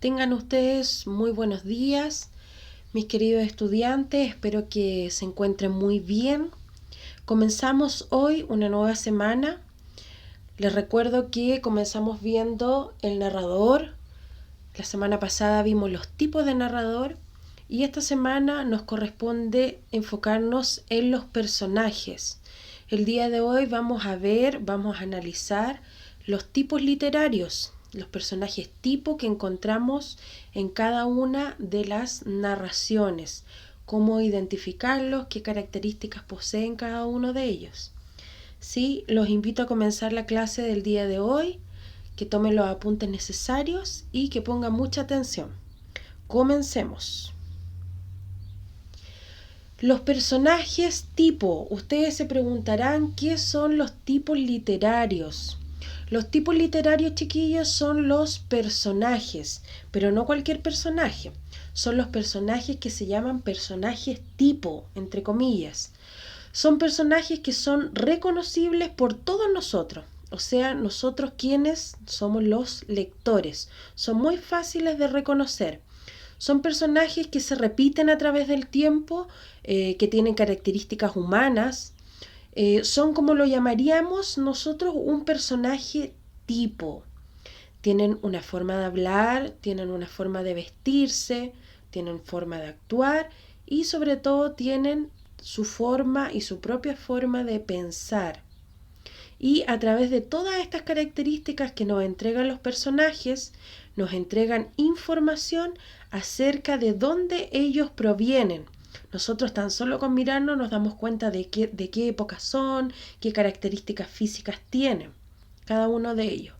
Tengan ustedes muy buenos días, mis queridos estudiantes. Espero que se encuentren muy bien. Comenzamos hoy una nueva semana. Les recuerdo que comenzamos viendo el narrador. La semana pasada vimos los tipos de narrador y esta semana nos corresponde enfocarnos en los personajes. El día de hoy vamos a analizar los tipos literarios, los personajes tipo que encontramos en cada una de las narraciones, cómo identificarlos, qué características poseen cada uno de ellos. Sí, los invito a comenzar la clase del día de hoy, que tomen los apuntes necesarios y que pongan mucha atención. Comencemos. Los personajes tipo. Ustedes se preguntarán qué son los tipos literarios. Los tipos literarios, chiquillos, son los personajes, pero no cualquier personaje. Son los personajes que se llaman personajes tipo, entre comillas. Son personajes que son reconocibles por todos nosotros. O sea, nosotros quienes somos los lectores. Son muy fáciles de reconocer. Son personajes que se repiten a través del tiempo, que tienen características humanas. Son, como lo llamaríamos nosotros, un personaje tipo. Tienen una forma de hablar, tienen una forma de vestirse, tienen forma de actuar y sobre todo tienen su forma y su propia forma de pensar. Y a través de todas estas características que nos entregan los personajes, nos entregan información acerca de dónde ellos provienen. Nosotros tan solo con mirarnos nos damos cuenta de qué épocas son, qué características físicas tienen cada uno de ellos.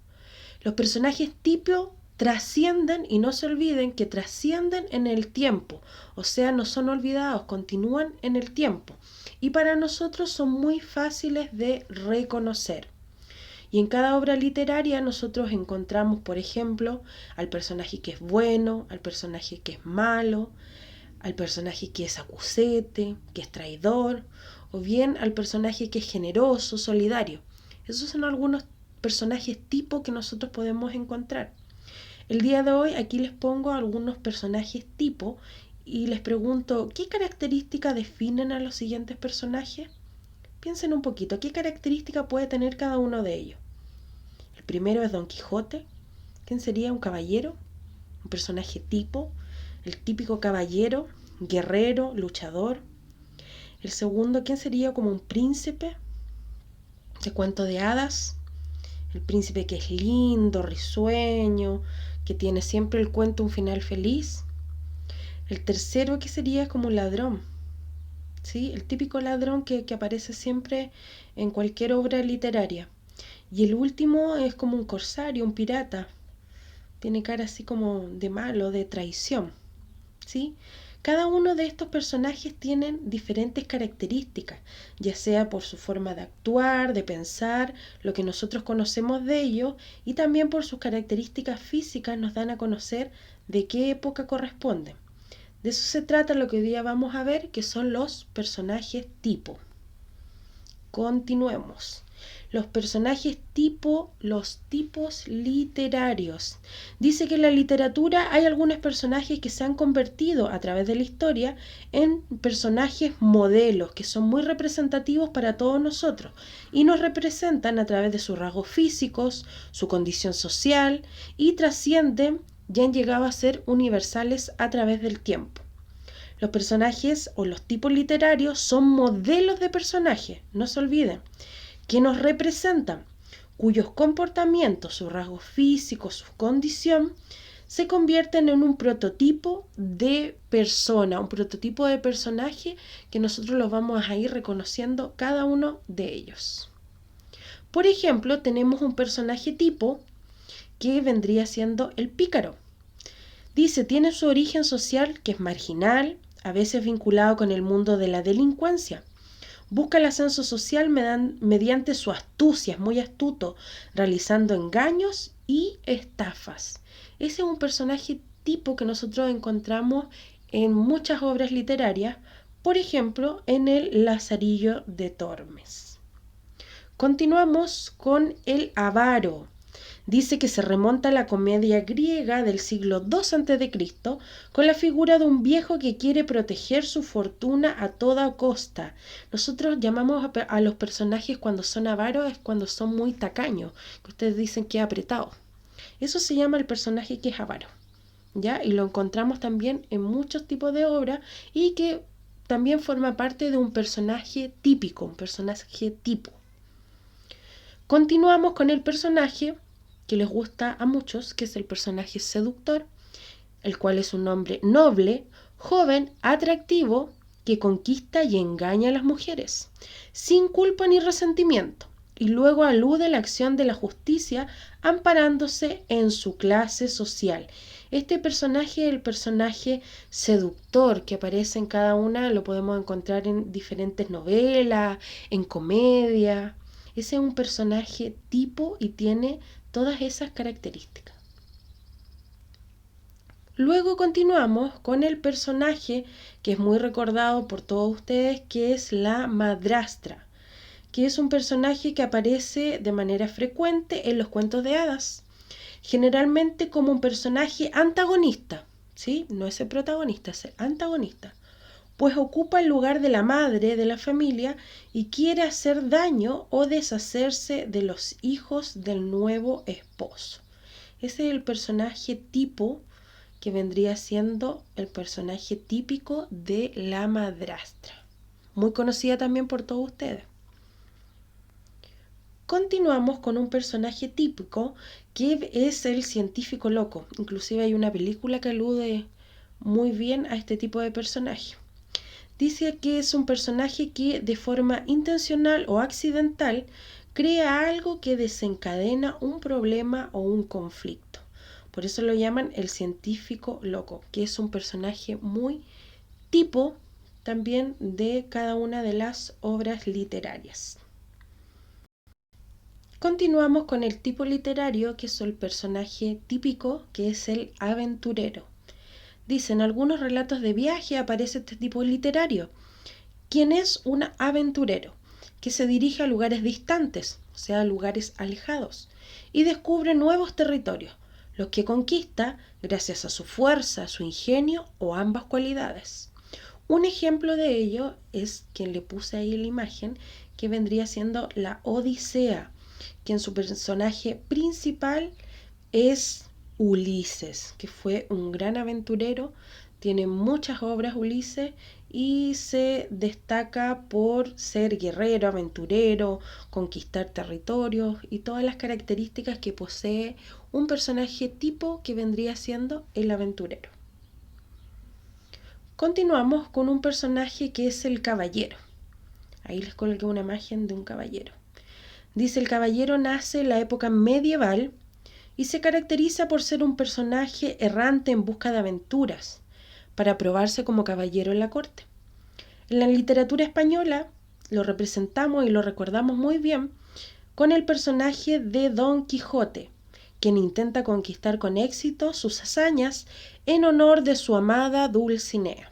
Los personajes tipo trascienden, y no se olviden que trascienden en el tiempo, o sea, no son olvidados, continúan en el tiempo y para nosotros son muy fáciles de reconocer. Y en cada obra literaria nosotros encontramos, por ejemplo, al personaje que es bueno, al personaje que es malo, al personaje que es acusete, que es traidor, o bien al personaje que es generoso, solidario. Esos son algunos personajes tipo que nosotros podemos encontrar. El día de hoy aquí les pongo algunos personajes tipo y les pregunto, ¿qué características definen a los siguientes personajes? Piensen un poquito, ¿qué característica puede tener cada uno de ellos? El primero es Don Quijote. ¿Quién sería? Un caballero, un personaje tipo, el típico caballero, guerrero, luchador. El segundo, ¿quién sería? Como un príncipe de cuento de hadas. El príncipe que es lindo, risueño, que tiene siempre el cuento un final feliz. El tercero, que sería como un ladrón, ¿sí? El típico ladrón que aparece siempre en cualquier obra literaria. Y el último es como un corsario, un pirata. Tiene cara así como de malo, de traición, ¿sí? Cada uno de estos personajes tienen diferentes características, ya sea por su forma de actuar, de pensar, lo que nosotros conocemos de ellos, y también por sus características físicas nos dan a conocer de qué época corresponden. De eso se trata lo que hoy día vamos a ver, que son los personajes tipo. Continuemos. Los personajes tipo, los tipos literarios. Dice que en la literatura hay algunos personajes que se han convertido a través de la historia en personajes modelos, que son muy representativos para todos nosotros y nos representan a través de sus rasgos físicos, su condición social y trascienden y han llegado a ser universales a través del tiempo. Los personajes o los tipos literarios son modelos de personajes, no se olviden, que nos representan, cuyos comportamientos, sus rasgos físicos, su condición, se convierten en un prototipo de persona, un prototipo de personaje que nosotros los vamos a ir reconociendo cada uno de ellos. Por ejemplo, tenemos un personaje tipo que vendría siendo el pícaro. Dice, tiene su origen social que es marginal, a veces vinculado con el mundo de la delincuencia. Busca el ascenso social mediante su astucia, es muy astuto, realizando engaños y estafas. Ese es un personaje tipo que nosotros encontramos en muchas obras literarias, por ejemplo, en el Lazarillo de Tormes. Continuamos con el avaro. Dice que se remonta a la comedia griega del siglo II a.C. con la figura de un viejo que quiere proteger su fortuna a toda costa. Nosotros llamamos a los personajes cuando son avaros, es cuando son muy tacaños, que ustedes dicen que es apretado. Eso se llama el personaje que es avaro, ¿ya? Y lo encontramos también en muchos tipos de obras y que también forma parte de un personaje típico, un personaje tipo. Continuamos con el personaje que les gusta a muchos, que es el personaje seductor, el cual es un hombre noble, joven, atractivo, que conquista y engaña a las mujeres, sin culpa ni resentimiento, y luego alude a la acción de la justicia amparándose en su clase social. Este personaje es el personaje seductor que aparece en cada una, lo podemos encontrar en diferentes novelas, en comedia. Ese es un personaje tipo y tiene todas esas características. Luego continuamos con el personaje que es muy recordado por todos ustedes, que es la madrastra, que es un personaje que aparece de manera frecuente en los cuentos de hadas, generalmente como un personaje antagonista, ¿sí? No es el protagonista, es el antagonista, pues ocupa el lugar de la madre de la familia y quiere hacer daño o deshacerse de los hijos del nuevo esposo. Ese es el personaje tipo que vendría siendo el personaje típico de la madrastra, muy conocida también por todos ustedes. Continuamos con un personaje típico que es el científico loco. Inclusive hay una película que alude muy bien a este tipo de personaje. Dice que es un personaje que de forma intencional o accidental crea algo que desencadena un problema o un conflicto. Por eso lo llaman el científico loco, que es un personaje muy tipo también de cada una de las obras literarias. Continuamos con el tipo literario, que es el personaje típico, que es el aventurero. Dicen, algunos relatos de viaje aparece este tipo literario, quien es un aventurero, que se dirige a lugares distantes, o sea, a lugares alejados, y descubre nuevos territorios, los que conquista gracias a su fuerza, su ingenio o ambas cualidades. Un ejemplo de ello es quien le puse ahí la imagen, que vendría siendo la Odisea, quien su personaje principal es Ulises, que fue un gran aventurero, tiene muchas obras Ulises y se destaca por ser guerrero, aventurero, conquistar territorios y todas las características que posee un personaje tipo que vendría siendo el aventurero. Continuamos con un personaje que es el caballero. Ahí les coloqué una imagen de un caballero. Dice, el caballero nace en la época medieval y se caracteriza por ser un personaje errante en busca de aventuras, para probarse como caballero en la corte. En la literatura española lo representamos y lo recordamos muy bien con el personaje de Don Quijote, quien intenta conquistar con éxito sus hazañas en honor de su amada Dulcinea.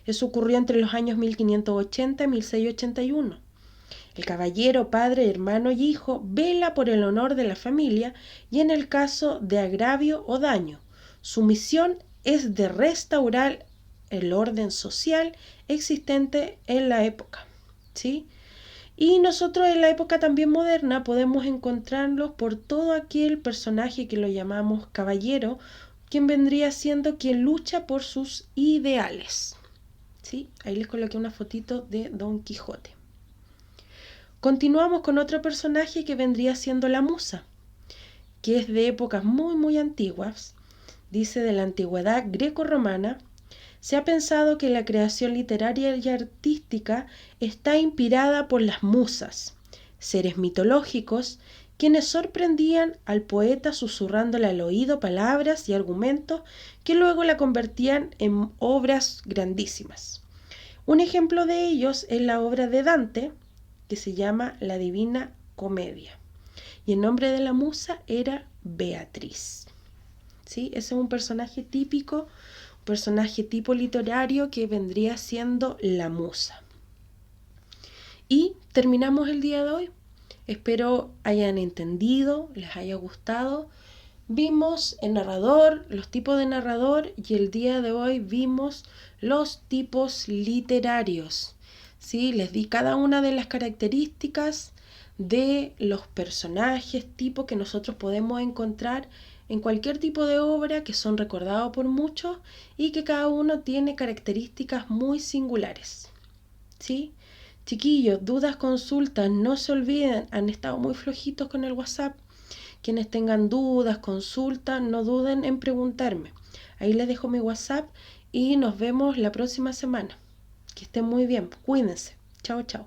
Eso ocurrió entre los años 1580 y 1681. El caballero, padre, hermano y hijo vela por el honor de la familia y en el caso de agravio o daño, su misión es de restaurar el orden social existente en la época, ¿sí? Y nosotros en la época también moderna podemos encontrarlos por todo aquel personaje que lo llamamos caballero, quien vendría siendo quien lucha por sus ideales, ¿sí? Ahí les coloqué una fotito de Don Quijote. Continuamos con otro personaje que vendría siendo la musa, que es de épocas muy antiguas. Dice, de la antigüedad greco-romana, se ha pensado que la creación literaria y artística está inspirada por las musas, seres mitológicos, quienes sorprendían al poeta susurrándole al oído palabras y argumentos que luego la convertían en obras grandísimas. Un ejemplo de ellos es la obra de Dante, que se llama La Divina Comedia. Y el nombre de la musa era Beatriz. ¿Sí? Ese es un personaje típico, un personaje tipo literario que vendría siendo la musa. Y terminamos el día de hoy. Espero hayan entendido, les haya gustado. Vimos el narrador, los tipos de narrador y el día de hoy vimos los tipos literarios. ¿Sí? Les di cada una de las características de los personajes, tipos que nosotros podemos encontrar en cualquier tipo de obra, que son recordados por muchos y que cada uno tiene características muy singulares. ¿Sí? Chiquillos, dudas, consultas, no se olviden, han estado muy flojitos con el WhatsApp. Quienes tengan dudas, consultas, no duden en preguntarme. Ahí les dejo mi WhatsApp y nos vemos la próxima semana. Que estén muy bien, cuídense. Chao, chao.